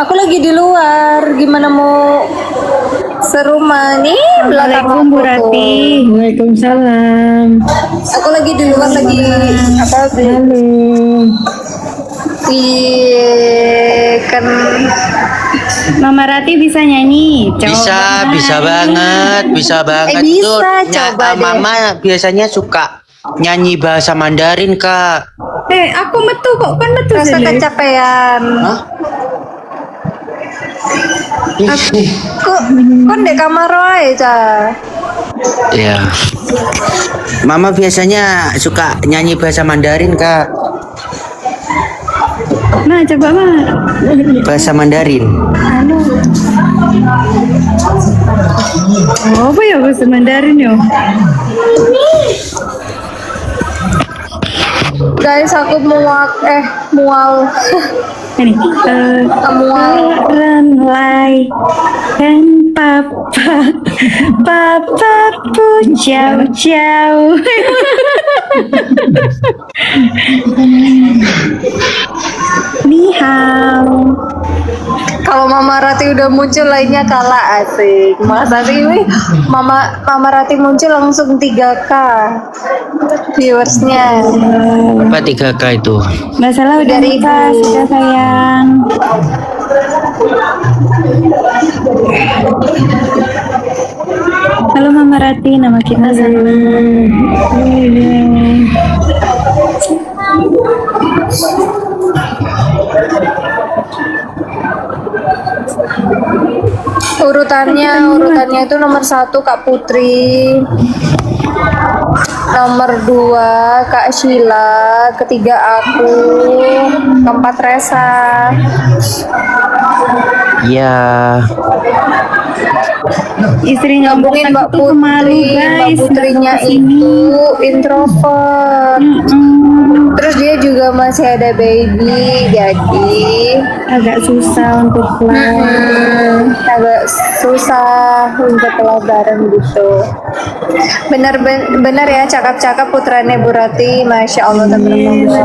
Aku lagi di luar. Gimana mau serumah nih? Assalamualaikum Bu Rati. Waalaikumsalam. Aku lagi di luar lagi apa? Halo. Di kan Mama Rati bisa nyanyi? Bisa banget bisa, tuh. coba deh. Mama biasanya suka nyanyi bahasa Mandarin, Kak. Aku metu kok kan metu rasa Jale. kecapean. Hah? Kok di kamar wae, Ca? Ya. Mama biasanya suka nyanyi bahasa Mandarin, Kak. Nah, coba mah. Bahasa Mandarin. Oh, apa ya bahasa Mandarin yo? Guys, aku mual. Ini. Mual. Run like kan papa pun jauh. Ni hao. Kalau Mama Rati udah muncul lainnya kalah asik. Masa sih ini Mama Rati muncul langsung 3K viewersnya. Apa 3K itu? Masalah udah Dari nikah, ibu. sudah sayang. Halo Mama Rati, nama kita sama. Urutannya itu nomor 1 Kak Putri, nomor 2 Kak Sheila, ketiga aku, keempat Resa. Iya. Istri Ngomongin Mbak tuh pemalu Putri, Mbak guys. Putrinya nggak kesini. itu introvert. Terus dia juga masih ada baby, jadi Agak susah untuk keluar. agak susah untuk keluar bareng gitu. Bener ya, cakap-cakap putranya Bu Rati, masya Allah tabarakallah.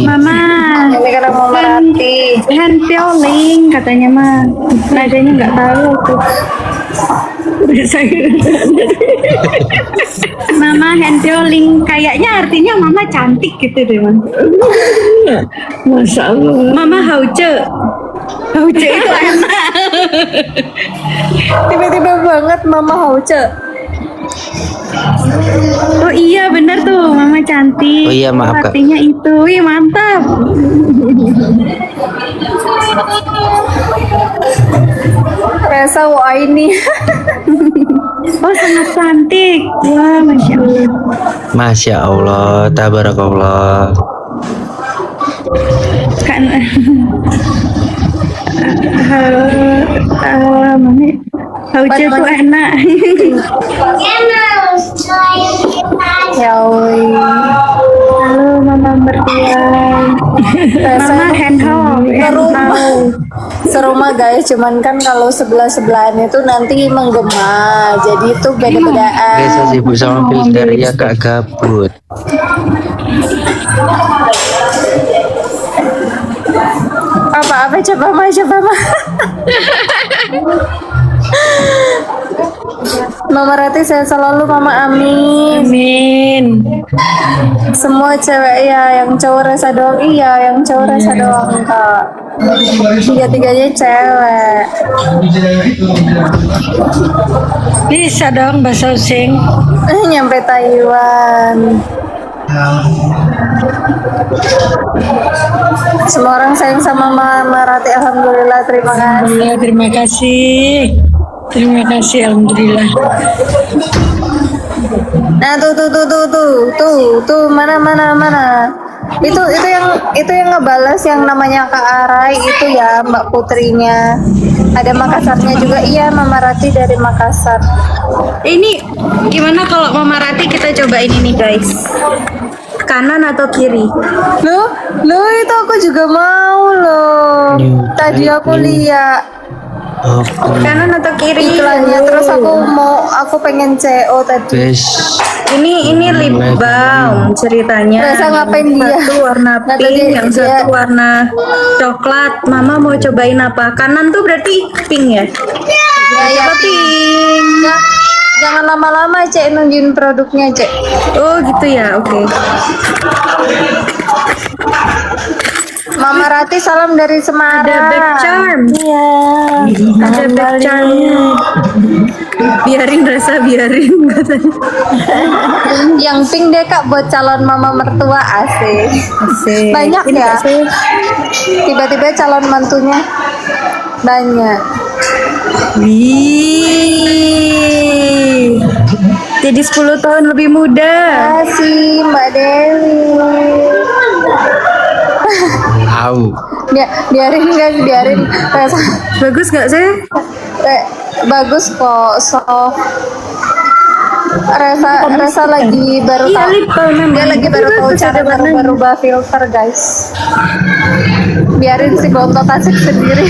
Mama, Ini karena Mama Rati. hand peeling katanya mah. Nadanya nggak tahu aku. Mama hand peeling, kayaknya artinya mama cantik gitu deh man. Masya Allah. Mama hauce. Hauce itu enak. Tiba-tiba banget Mama Hauce. Oh iya benar tuh, mama cantik. Oh iya, maaf, Kak. Artinya itu, wih mantap. Resa wah ini. Oh sangat cantik. Wah masya Allah. Masya Allah, tabarakallah. Kan mana? Hauce tuh enak. Ya Halo mama mertua. Mama hand serumah. Serumah guys, cuman kan kalau sebelah-sebelahan itu nanti menggema. Jadi itu beda-bedaan. Biasa sibuk sama filter ya, Kak, gabut. Apa coba mah. Mama Rati sehat selalu, Mama, amin. Amin. Semua cewek ya, yang cowok resa doang iya, yang cowok resa doang Kak. Tiga-tiganya cewek. Bisa dong bahasa Osing. Nyampe Taiwan. Semua orang sayang sama Mama Rati, alhamdulillah, terima kasih. Alhamdulillah, terima kasih. Terima kasih, alhamdulillah. Nah tuh mana. Itu yang ngebalas yang namanya Kak Arai itu ya Mbak Putrinya. Ada Makassarnya juga, iya Mama Rati dari Makassar. Ini gimana kalau Mama Rati kita coba ini nih guys. Kanan atau kiri? Loh itu aku juga mau loh. Tadi aku lihat. Oh, Kanan atau kiri? iklannya. Terus aku pengen CO tadi. best. Ini lip balm ceritanya. Rasa ngapain dia? Satu warna Nggak, pink, tadi yang dia- satu warna coklat. Mama mau cobain apa? Kanan tuh berarti pink ya? Ya, Apa pink? jangan lama-lama Cek nungguin produknya Cek. Oh gitu ya, oke. Mama Rati salam dari Semarang. Ada back charm. Iya. Ada back charmnya. Biarin rasa biarin katanya. Yang pink deh Kak buat calon mama mertua asik. Asik. Banyak Ini ya. nggak sih? Tiba-tiba calon mantunya banyak. Wih. Jadi 10 tahun lebih muda. Kasih Mbak Dewi. Wow. Biarin guys, biarin. Bagus nggak sih? Bagus kok. Resa lagi baru Iya, tahu. lip balm memang. Dia lagi baru tahu Bagus, cara ada warnanya. merubah filter guys. Biarin si bontot asik sendiri.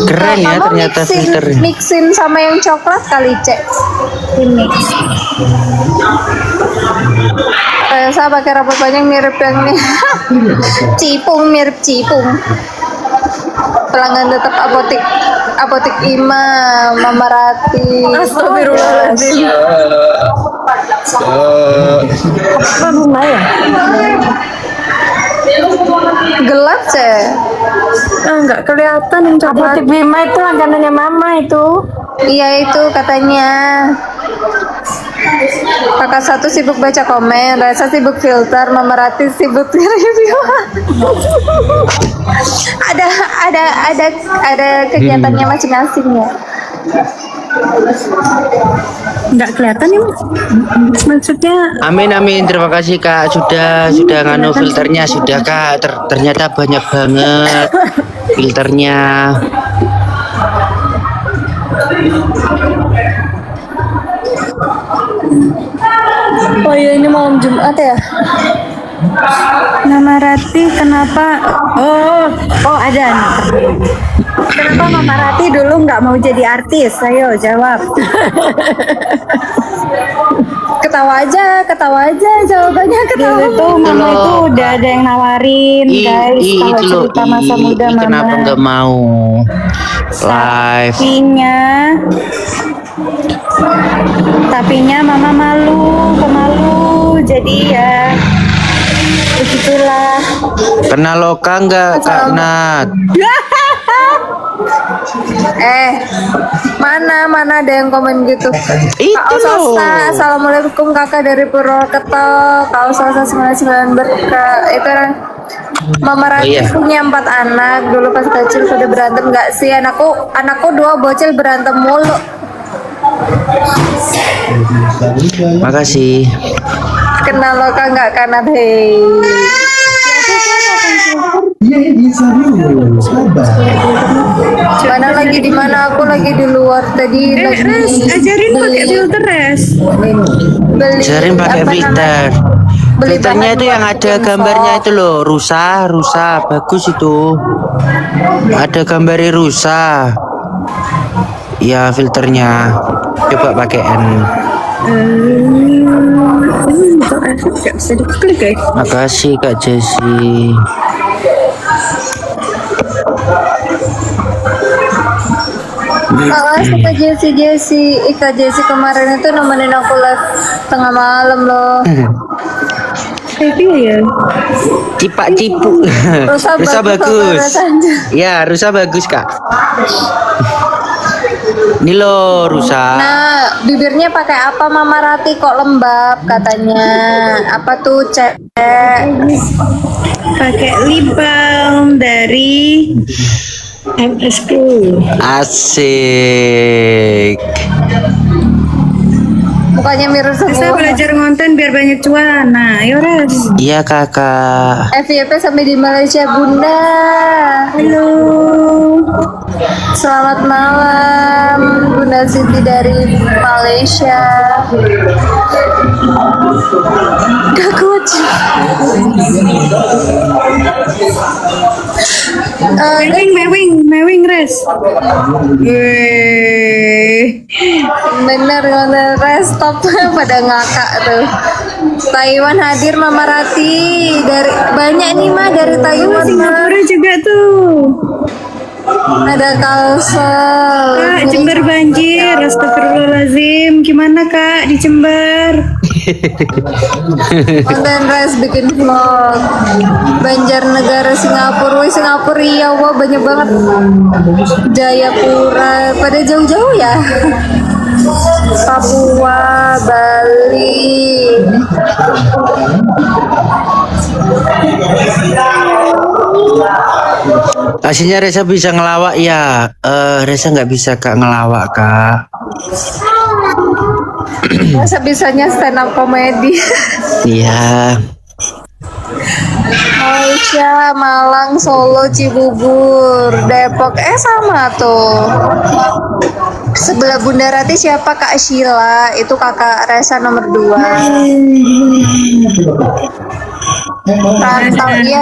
Keren ya Mama ternyata mixin, filternya. mixin sama yang coklat kali Cek. Ini. Resa pakai rambut panjang mirip yang ini. Cipung, mirip cipung. Pelanggan tetap apotik Ima, Mama Rati. Astagfirullahaladzim. Gelap Cek. Nggak kelihatan yang coklat. Apotik Bima itu langganannya Mama itu. Iya itu katanya. Kakak satu sibuk baca komen, Resa sibuk filter, Mama Rati sibuk review. ada kegiatannya masing-masing ya. Nggak kelihatan ya? Maksudnya Amin amin, terima kasih Kak sudah nganu filternya sudah Kak. Ternyata banyak banget filternya. Oh iya ini malam Jumat ya. Mama Rati kenapa? Oh ada nih. Kenapa Mama Rati dulu nggak mau jadi artis? Ayo jawab. Ketawa aja jawabannya ketawa. Dulu tuh Mama Loh. itu udah ada yang nawarin guys kalau itu loh, cerita masa muda Mama. kenapa nggak mau live? Tapinya Mama pemalu, jadi ya begitulah. Kenal Loka nggak Kak Nat? Mana ada yang komen gitu. Itu Kak Ososa, loh. assalamualaikum kakak dari Purwokerto. Kak Ososa 99 berkah. Itu kan Mama Rati iya. punya 4 anak. Dulu pas kecil sudah berantem nggak sih? Anakku 2 bocil berantem mulu. Makasih. Kenal lo kan nggak kanat hei. Mana lagi di mana? Aku lagi di luar tadi lagi Ajarin pakai filter res. beli. Sering pakai apa filter. namanya? Beli Filternya bahan itu yang buat ada bikin gambarnya vlog. itu loh, rusa bagus itu. Ada gambarnya rusa. Ya filternya. Coba pakai N. Nggak bisa diklik guys. Makasih Kak Jessi. Suka Jesse Ika Jesse kemarin itu nemenin aku live tengah malam loh. Tapi ya. Cipak cipu. Rusa Rusa bagus, bagus. Rusa Sanja. Ya, rusa bagus Kak. Ini loh rusa. Nah, bibirnya pakai apa Mama Rati kok lembab katanya? Apa tuh Cek? Pakai lip balm dari MSQ. Asik. Mukanya mirip Saya semua. belajar ngonten biar banyak cuan. Nah, ayo res. Iya Kakak. FYP sampai di Malaysia Bunda. Halo. Selamat malam Bunda Siti dari Malaysia. Gak kuat. Mewing res. Wih. Bener stop pada ngakak tuh. Taiwan hadir Mama Rati dari banyak nih mah dari Taiwan mah. Singapura juga tuh. Ada Kalsel. Kak, Jember banjir. Astagfirullahaladzim. Gimana Kak di Jember? Konten res bikin vlog. Banjarnegara Singapura. Wih Singapura iya wah banyak banget. Jayapura pada jauh-jauh ya. Papua, Bali. Aslinya Reza bisa ngelawak ya. Reza nggak bisa Kak ngelawak Kak. Masa bisanya stand up komedi. Iya. Malaysia, Malang, Solo, Cibubur, Depok, sama tuh. Sebelah Bunda Rati siapa Kak Sheila? Itu kakak Reza nomor 2.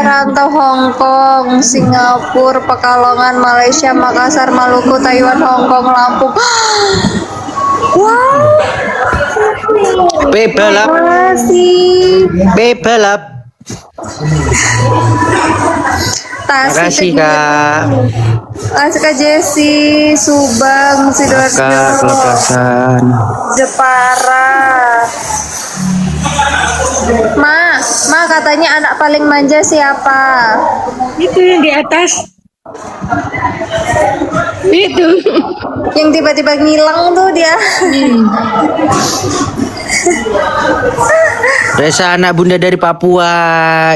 Rantau Hong Kong, Singapura, Pekalongan, Malaysia, Makassar, Maluku, Taiwan, Hong Kong, Lampung. Wow. Pebalap, Makasih. pebalap. Makasih Kak. Makasih Kak Jesse, Subang, Sidoarjo, Kak kelepasan. Jepara. Ma katanya anak paling manja siapa? Itu yang di atas. Itu. Yang tiba-tiba ngilang tuh dia. Reza anak Bunda dari Papua.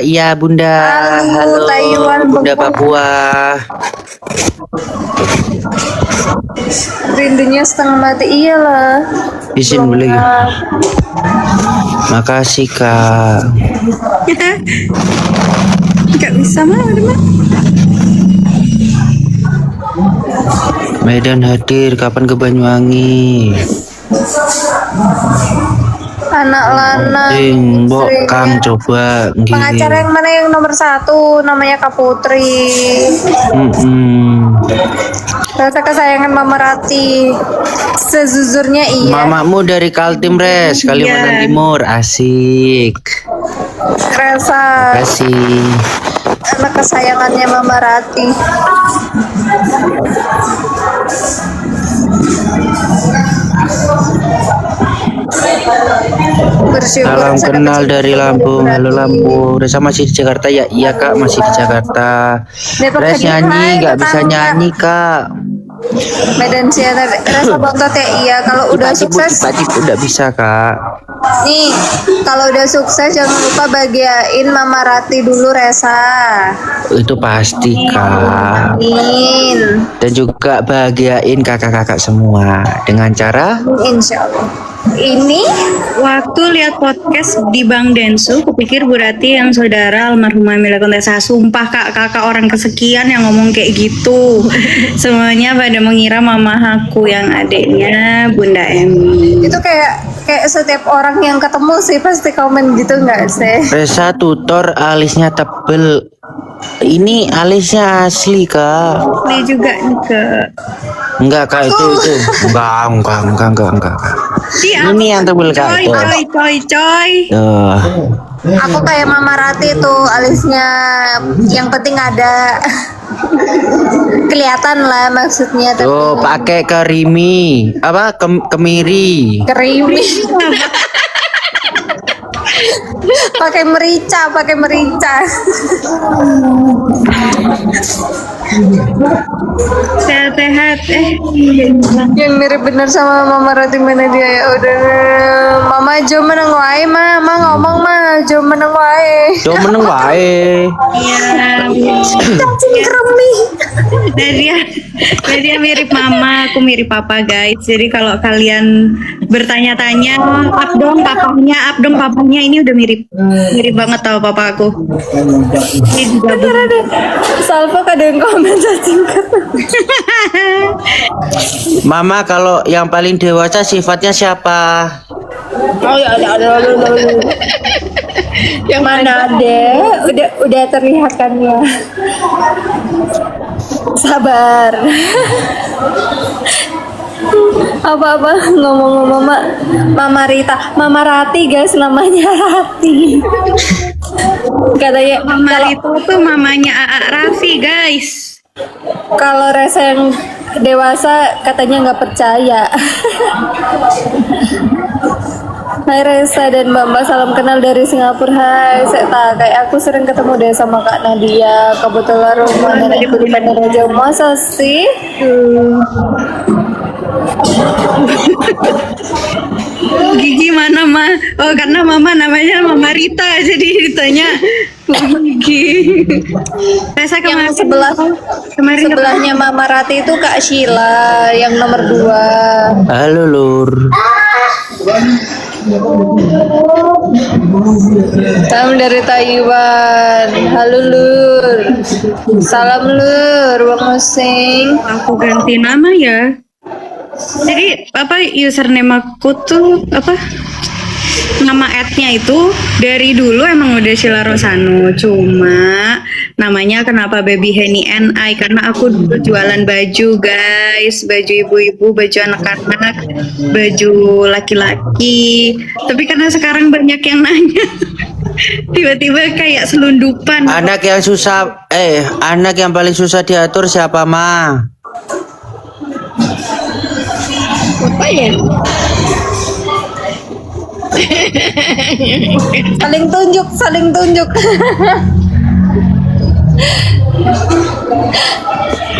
Iya Bunda. Halo, Taiwan, Bunda Bengkok. Papua. Rindunya setengah mati iyalah. Izin boleh ya? Makasih Kak. Nggak bisa mah, Medan hadir kapan ke Banyuwangi? Anak lanang. Mbok istrinya. Kang coba nggih. Pengacara yang mana yang nomor 1 namanya Kak Putri. Rasa kesayangan Mama Rati. Sejujurnya iya. Mamamu dari Kaltim Res, Kalimantan Timur. Asik. Rasa Kasih. anak kesayangannya Mama Rati. Bersyukur Salam bisa kenal dapet dari cinta Lampung. Mama Halo Rati. Lampung. Reza masih di Jakarta ya? Iya Kak, masih di Jakarta. Depok Res Kediri, nyanyi hai, nggak bisa tetangga. nyanyi Kak. Medan Siatar Rasa bontot ya iya. Kalau udah sukses Cipacip udah bisa Kak. nih, kalau udah sukses jangan lupa bahagiain Mama Rati dulu Resa. Itu pasti Kak. Amin. Dan juga bahagiain kakak-kakak semua dengan cara Insya Allah. Ini Waktu lihat podcast di Bang Densu, kupikir Bu Rati yang saudara almarhumah Mila Kontesa. Sumpah Kak, kakak orang kesekian yang ngomong kayak gitu. Semuanya pada mengira mama aku yang adiknya Bunda Emi. itu kayak setiap orang yang ketemu sih pasti komen gitu nggak sih? Reza tutor alisnya tebel. Ini alisnya asli Kak. Ini juga nih ke. Enggak Kak itu enggak. Ini yang tebel Kak. Coy, Tuh. coy. Tuh. Aku kayak Mama Rati tuh alisnya yang penting ada kelihatan lah maksudnya tapi Tuh pakai kerimi apa kemiri. kerimi. pakai merica. Sehat-sehat. Yang mirip bener sama Mama Rati mana dia ya udah. Mama Jo meneng wae Mama ngomong mah Jo meneng wae. Coba meneng wae. Iya. Cacing kremi. Nadia mirip mama, aku mirip papa guys. Jadi kalau kalian bertanya-tanya, up dong papanya, ini udah mirip banget tau papa aku. Ini juga Salva kadang komen cacing kremi. Mama kalau yang paling dewasa sifatnya siapa? Oh ya ada. Yang mana ada? Udah terlihat kan ya. Sabar. Apa-apa ngomong-ngomong Mama Rita, Mama Rati guys namanya Rati. Katanya Mama kalau itu tuh mamanya AA Raffi guys. kalau Resa yang dewasa katanya nggak percaya. Hai Resa dan Mbak, salam kenal dari Singapura. Hai, saya tak kayak aku sering ketemu deh sama Kak Nadia. Kebetulan rumah nenekku di Pandaraja. Masa sih? Gigi mana mah? Oh karena mama namanya Mama Rita jadi ditanya Gigi. Resa kemarin Yang kemarin sebelahnya Mama Rati itu Kak Sheila yang nomor 2. Halo Lur. Salam dari Taiwan. Halo Lur. Salam Lur, Bang Oseng. aku ganti nama ya. Jadi apa username aku tuh apa? Nama ad-nya itu dari dulu emang udah Sheila Rosano, cuma namanya kenapa Baby Henny NI karena aku dulu jualan baju guys, baju ibu-ibu, baju anak-anak, baju laki-laki. Tapi karena sekarang banyak yang nanya, tiba-tiba kayak selundupan. Anak yang paling susah diatur siapa, Ma? Apa ya? Saling tunjuk.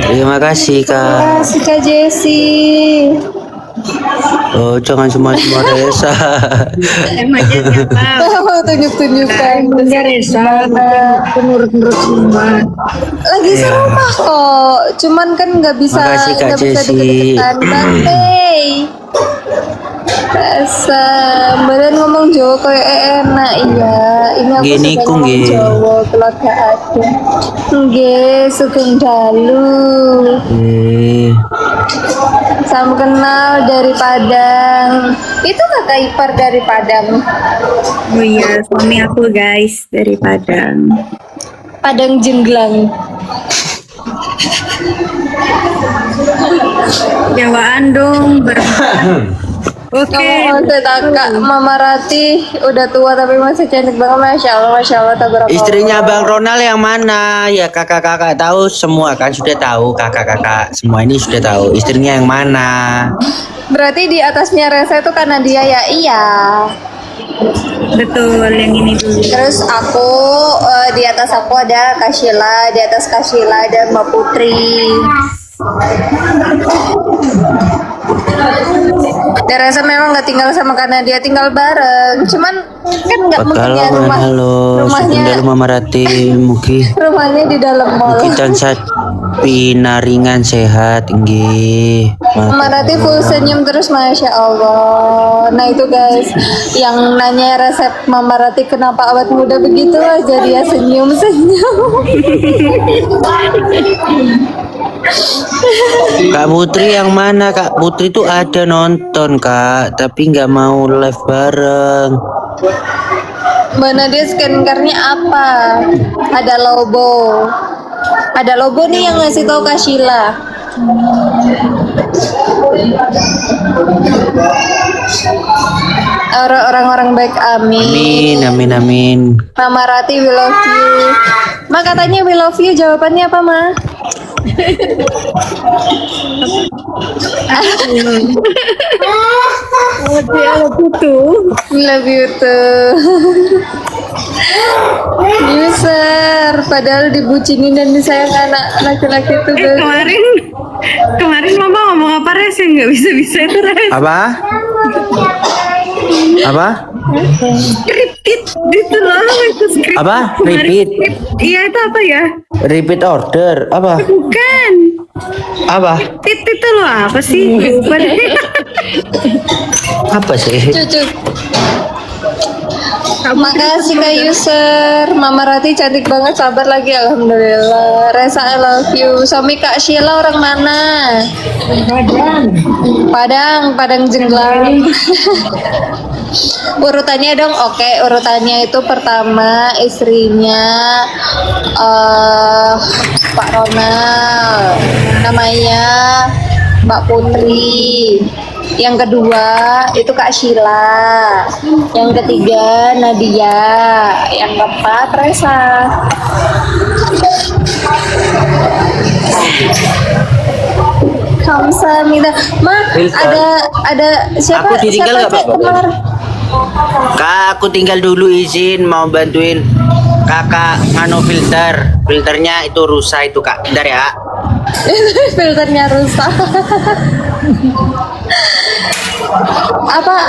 Terima kasih, Kak. Kasih Kak Jessie. Oh, jangan semua Resa. Emangnya siapa? Tunjuk-tunjukkan. Emangnya Resa, menurut semua. Lagi serumah kok. Cuman kan nggak bisa Makasih, Kak nggak bisa Jessie. deket-deketan. Bantei. Rasa badan ngomong Jawa kayak enak iya. Ini aku Gini, suka Kung, ngomong nggih. Jawa keluarga aku. Nggih, sugeng dalu. Salam kenal dari Padang. Itu kakak ipar dari Padang. Oh iya, suami aku guys dari Padang. Padang Jengglang. Jawaan dong. Oke. Ngomong Kak Mama Rati udah tua tapi masih cantik banget, masya Allah tabarakallah. Istrinya Bang Ronald yang mana? Ya kakak-kakak tahu semua kan sudah tahu, kakak-kakak semua ini sudah tahu istrinya yang mana. Berarti di atasnya Resa itu karena dia ya iya. Betul, yang ini dulu. Terus aku di atas aku ada Kak Sheila, di atas Kak Sheila ada Mbak Putri. Dan Resa memang nggak tinggal sama karena dia tinggal bareng. Cuman kan nggak mungkin ya rumahnya Sekundal Mama Rati mugi rumahnya di dalam mall. mugi tansah pinaringan sehat nggih. Mama Rati full senyum terus, masya Allah. Nah itu guys, yang nanya resep Mama Rati kenapa awet muda begitu aja dia senyum-senyum. Kak Putri yang mana? Kak Putri tuh ada nonton Kak, tapi nggak mau live bareng. Mbak Nadia skincare-nya apa? Ada Lobo. Ada Lobo nih yang ngasih tahu Kak Sheila. Orang-orang baik, amin. Amin. Mama Rati we love you. Ma katanya we love you, jawabannya apa Ma? Love you too. User, padahal dibucinin dan disayang anak laki-laki itu. Kemarin mama ngomong apa Res yang nggak bisa itu Res? Apa? Repeat gitu loh itu skrip. Apa? Repeat? Iya itu apa ya? Repeat order apa? Bukan. Apa? Repeat itu loh apa sih? Apa sih? Cucu. Makasih Kak User. Mama Rati cantik banget, sabar lagi alhamdulillah. Resa I love you. Suami Kak Sheila orang mana? Padang Jenglang. Urutannya dong, oke. Urutannya itu pertama istrinya Pak Ronald, namanya Mbak Putri. Yang kedua itu Kak Sheila. Yang ketiga Nadia. Yang keempat Resa. Kamsahamnida. Ma, ada siapa? Aku ditinggal Siapa nggak, Cek, Pak? kemarin? Kak, aku tinggal dulu, izin mau bantuin kakak ngano filternya itu rusak itu Kak, bentar ya. Filternya rusak.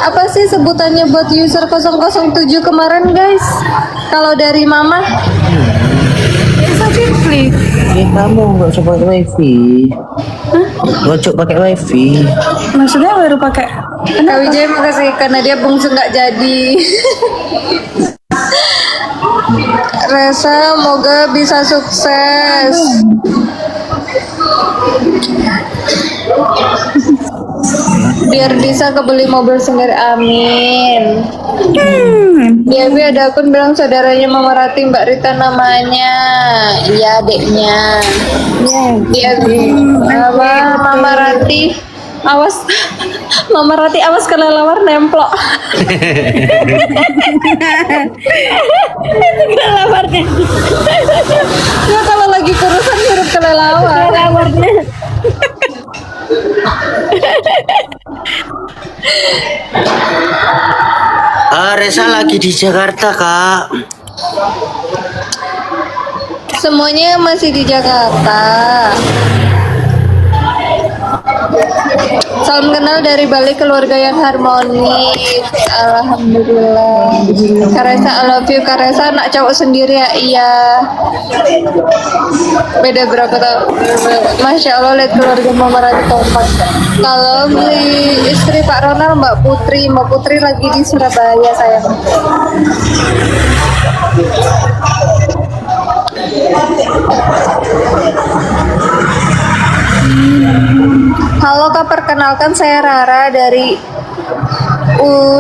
apa sih sebutannya buat user 007 kemarin guys? Kalau dari Mama? Kamu nggak usah pakai wifi. Ngocok pakai wifi. Maksudnya baru pakai Kak Wijaya makasih karena dia bungsu nggak jadi. Resa moga bisa sukses. Biar bisa kebeli mobil sendiri, amin. Dia ada akun bilang saudaranya Mama Rati, Mbak Rita namanya. Iya adeknya. Dia apa Mama Rati awas. Mama Rati awas kelelawar nemplok. Itu kelelawarnya. Ya kalau lagi kurusan hirup kelelawar. Kelelawarnya. Resa lagi di Jakarta Kak. Semuanya masih di Jakarta. Salam kenal dari Bali, keluarga yang harmonis. Alhamdulillah. Karesa I love you. Karesa anak cowok sendiri ya? Iya. Beda berapa tahun? Masya Allah, lihat keluarga Mama Rati kompak. Kalau beli istri Pak Ronald, Mbak Putri lagi di Surabaya sayang. Halo Kak, perkenalkan saya Rara dari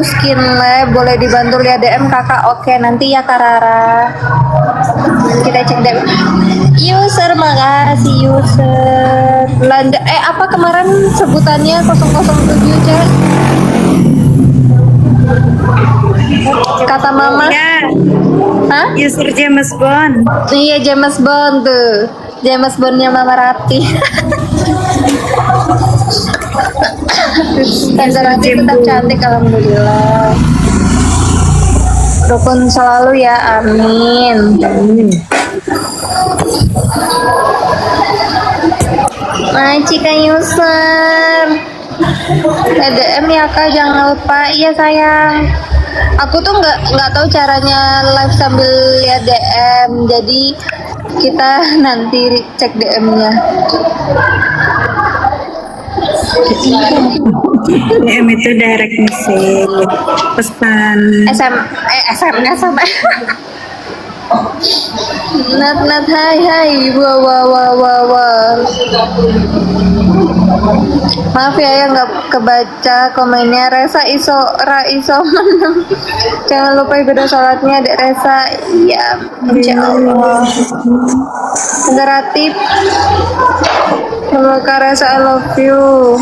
Skin Lab. Boleh dibantu lihat DM Kakak? Oke, nanti ya Kak Rara. Kita cek DM. User, makasih user. Landa, apa kemarin sebutannya 007 Cek? Kata Mama. ya Hah? user James Bond. Iya, James Bond tuh. James Bondnya Mama Rati. Tante Rati tetap cantik alhamdulillah. Rukun selalu ya, amin. Cika user. DM ya Kak, jangan lupa. Iya sayang. Aku tuh nggak tahu caranya live sambil lihat DM. Jadi kita nanti cek DM-nya. DM itu direct message, pesan. SMS sama. Nat hai wah. Maaf ya yang nggak kebaca komennya. Resa iso jangan lupa ibadah sholatnya Dek Resa. Iya, insya Allah. Negatif. Semoga Resa I love you.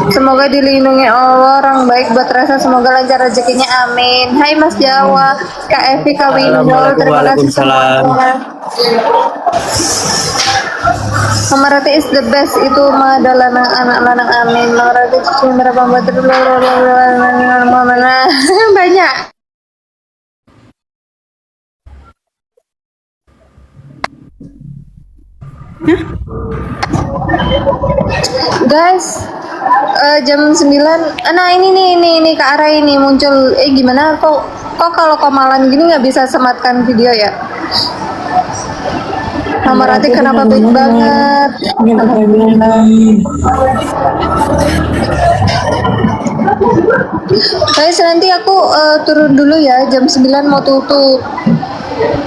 Semoga dilindungi Allah, orang baik buat Resa, semoga lancar rezekinya, amin. Hai Mas Jawa, Kak Evi, Kak Window, terima kasih semuanya. Mama Rati is the best, itu mah adalah anak lanang, amin. Mama Rati berapa banyak. Guys, jam 9. Nah ini ke arah ini muncul. Gimana kok kalau komalan gini nggak bisa sematkan video ya? Mama Rati kenapa baik banget? Guys, nanti aku turun dulu ya, jam 9 mau tutup.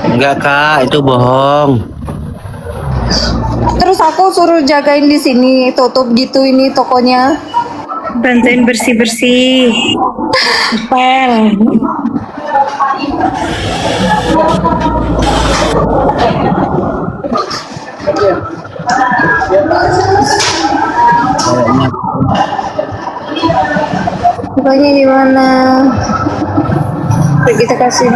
Enggak kak, itu bohong. Terus aku suruh jagain di sini, tutup gitu ini tokonya. Bantuin bersih-bersih. Pel. Kayaknya Pokoknya di mana? Yuk, kita kasih.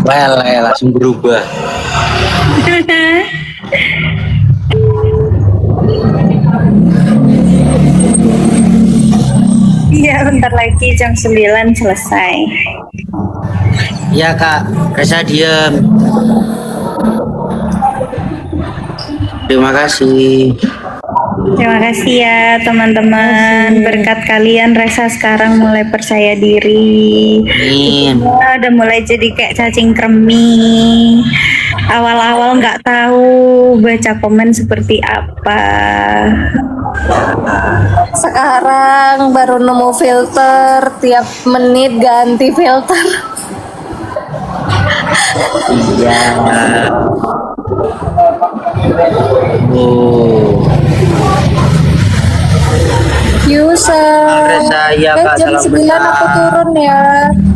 well, langsung berubah. Iya, bentar lagi jam 9 selesai. Ya kak, Reza diem. Terima kasih. Terima kasih ya teman-teman. Berkat kalian Resa sekarang mulai percaya diri. Amin. Udah mulai jadi kayak cacing kremi. Awal-awal nggak tahu baca komen seperti apa. Sekarang baru nemu filter, tiap menit ganti filter. Iya. Oh. Yusa. Reza, iya, Kak, Jam salam 9 besar. aku turun ya.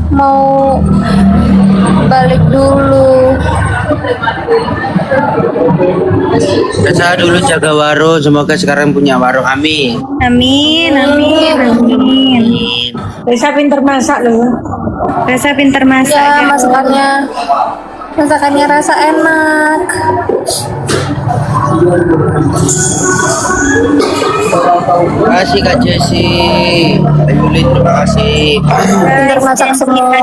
Mau balik dulu. Reza dulu jaga warung, semoga sekarang punya warung. Amin. Amin, amin, amin. Amin. Reza pinter masak loh. Resa pinter masak Ya, ya. masakannya rasa enak. Terima kasih Kak Jesse. Yulin, terima kasih. Pinter masak semua.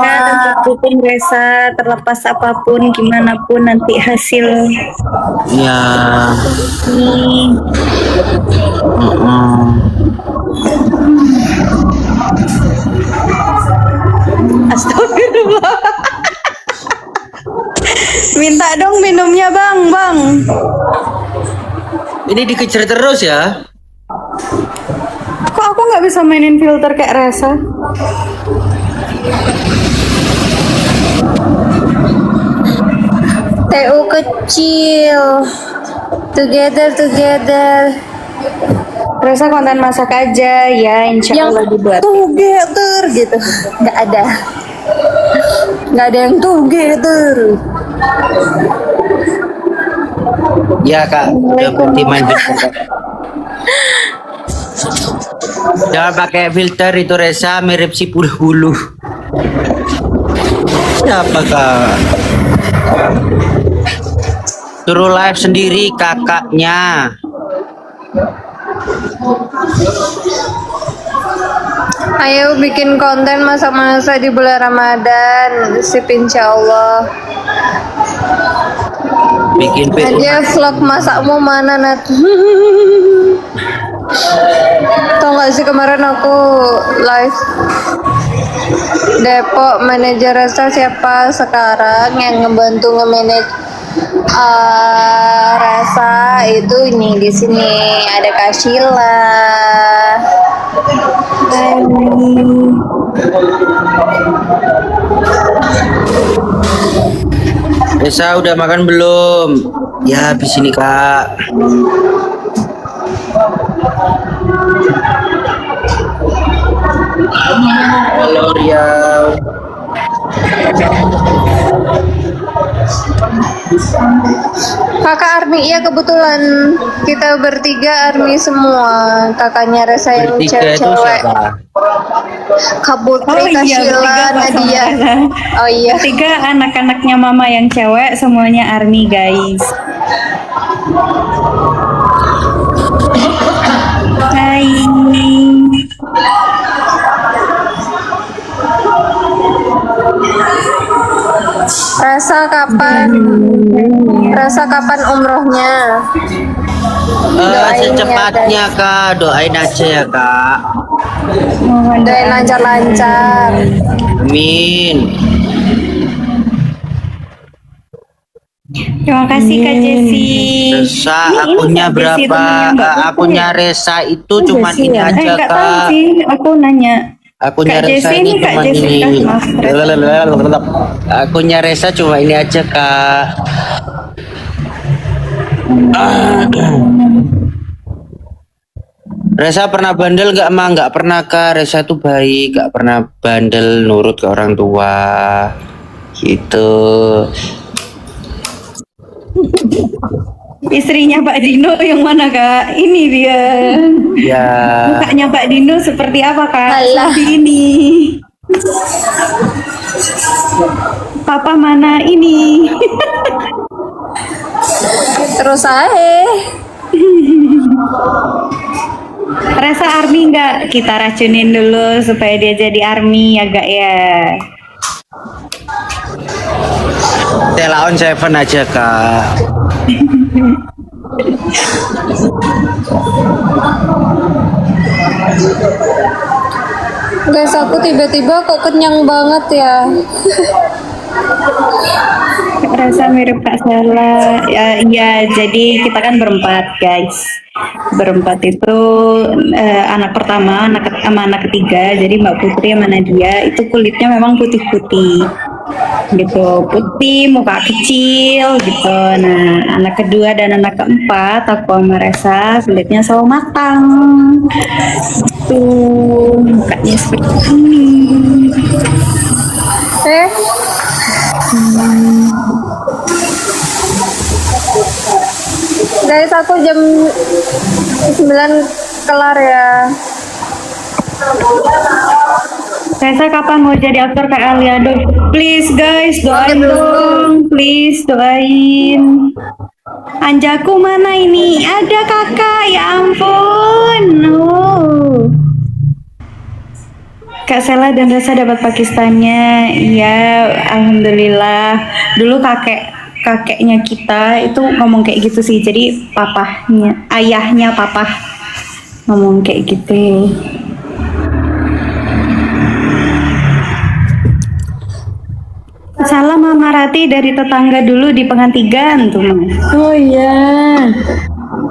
Dukung Resa terlepas apapun gimana pun nanti hasil. Iya. Mm-mm. Astagfirullah. Minta dong minumnya bang. Ini dikejar terus ya. Kok aku nggak bisa mainin filter kayak Resa? TU kecil. Together. Resa konten masak aja ya, insya Yang Allah dibuat. together gitu. Nggak ada yang together. Ya Kak, udah berhenti main filter. Jangan pakai filter itu Reza, mirip si bulu-bulu. Siapa Kak? Suruh live sendiri kakaknya. Ayo bikin konten masak-masak di bulan Ramadan. Sip insya Allah. Bikin Aja vlog masakmu mana Nat? Tau gak sih kemarin aku live Depok, manajer Resa siapa sekarang yang ngebantu nge-manage Resa itu ini di sini ada Kasila. Reza udah makan belum? Ya habis ini Kak. Halo Riau. Kakak Army, iya kebetulan kita bertiga Army semua. Kakaknya Resa yang Bertiga itu cewek-cewek. siapa? Kak Putri, Kak Sheila, bertiga pas sama Nadia. Resa. Oh iya. Tiga anak-anaknya mama yang cewek semuanya army guys. Hai. Rasa kapan umrohnya? Doain ya, Secepatnya kak, doain aja ya kak. Doain lancar-lancar. Amin. Terima kasih Kak Jessi. Resa, Ini akunnya Kak Jessi, berapa? temennya Mbak Putri. Akunnya Resa itu cuman Jessi ini ya? aja Nggak tahu kak. sih, aku nanya. Akunnya Kak Resa Jessi ini ini Kak cuman Jessi ini. kan, maaf, Resa. Akunnya Resa cuma ini aja kak. Resa pernah bandel gak emang? Gak pernah kak. Resa tuh baik, gak pernah bandel, nurut ke orang tua. Gitu. Istrinya Pak Dino yang mana Kak? Ini dia. Ya. Mukanya Pak Dino seperti apa Kak? Alah. Seperti ini. Papa mana ini? Terus aja. Rasa army nggak? Kita racunin dulu supaya dia jadi army ya Kak ya. Tela on 7 aja kak. Guys, aku tiba-tiba kok kenyang banget ya. Rasa mirip Kak Sela. Ya, ya, jadi kita kan berempat guys. Berempat itu anak pertama, sama anak ketiga. Jadi Mbak Putri sama Nadia itu kulitnya memang putih-putih. Gitu, putih, muka kecil gitu. Nah, anak kedua dan anak keempat aku sama Resa kulitnya selalu matang. Tuh, mukanya seperti ini. Guys, aku jam 9 kelar ya. Resa kapan mau jadi aktor kayak Aliado? Please guys, doain dong. Please doain. Anjaku mana ini? Ada kakak, ya ampun. Oh. Kak Sela dan Resa dapat Pakistannya. Iya, alhamdulillah. Dulu kakeknya kita itu ngomong kayak gitu sih. Jadi ayahnya papa ngomong kayak gitu. Salam Mama Rati dari tetangga dulu di Pengantigan tuh Mas. Oh iya.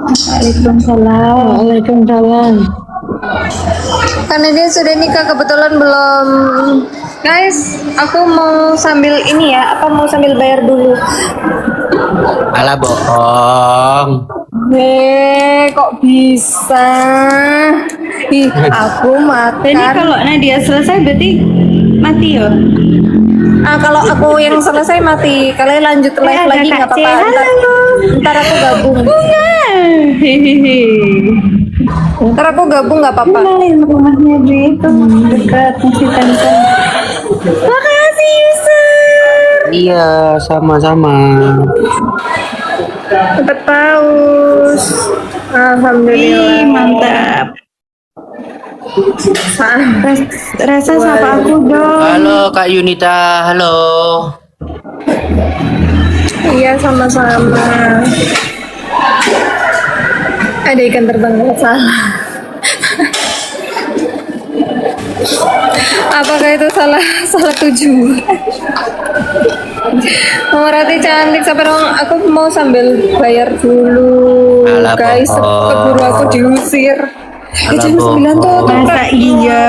Waalaikumsalam. Waalaikumsalam. Karena dia sudah nikah kebetulan belum. Guys, aku mau sambil ini ya, apa mau sambil bayar dulu. Alah bohong. Kok bisa? Ih, aku Jadi makan. kalau Nadia selesai berarti mati ya? Kalau aku yang selesai mati, kalian lanjut live ada lagi Kak nggak C. apa-apa. Halo. Ntar aku gabung. Hehehe. Ntar aku gabung nggak apa-apa. Kenalin rumahnya dia itu dekat masih tante. Makasih Yusuf. Iya, sama-sama. Cepet paus. Alhamdulillah. Ih, mantap. Rasa sapa aku dong. Halo Kak Yunita, halo. Iya, sama-sama. Ada ikan terbang nggak salah. Apakah itu salah tujuan? Mama Rati cantik, sabar dong. Aku mau sambil bayar dulu. Alah, Guys, bohong. keburu aku diusir. Alah, Jam 9 tuh. bohong. Masa iya?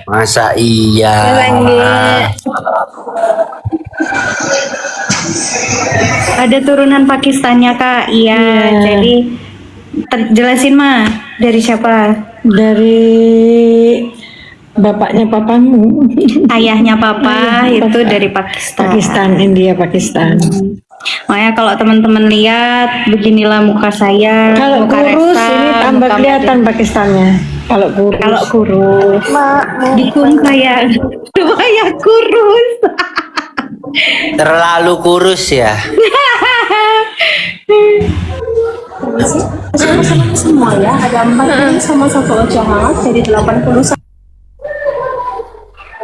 Masa iya? Ada turunan Pakistannya Kak. Iya, jadi jelasin mah dari siapa? Dari bapaknya papamu. Ayahnya papa itu dari Pakistan. Pakistan, India, Pakistan. Makanya kalau teman-teman lihat beginilah muka saya, Kalau muka kurus Resa, ini tambah muka kelihatan Pakistannya. Kalau kurus. Kalau kurus, dikung saya, saya kurus. Terlalu kurus ya? Semua ya, ada 4 piring sama 1 ojo hangat jadi 81.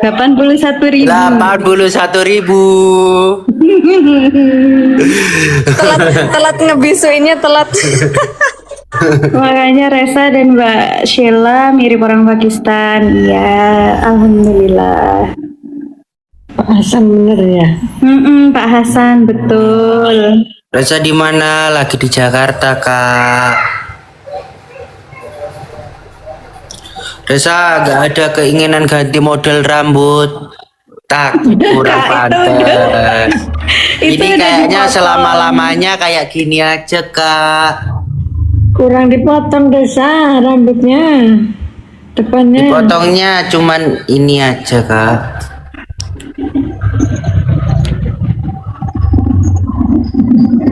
81.000. 81.000. Telat ngebisuinnya telat. Makanya Resa dan Mbak Sheila mirip orang Pakistan. Iya, alhamdulillah. Pak Hasan bener ya. Pak Hasan betul. Reza di mana? Lagi di Jakarta, Kak. Reza gak ada keinginan ganti model rambut. Tak, kurang pantas. Itu Ini udah kayaknya dipotong. selama-lamanya kayak gini aja, Kak. Kurang dipotong Desa rambutnya. Depannya. Dipotongnya cuman ini aja, Kak.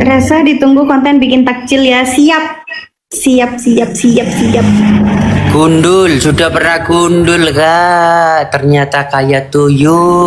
Resa ditunggu konten bikin takjil ya. Siap. Siap. Gundul, sudah pernah gundul, Kak. Ternyata kayak tuyul.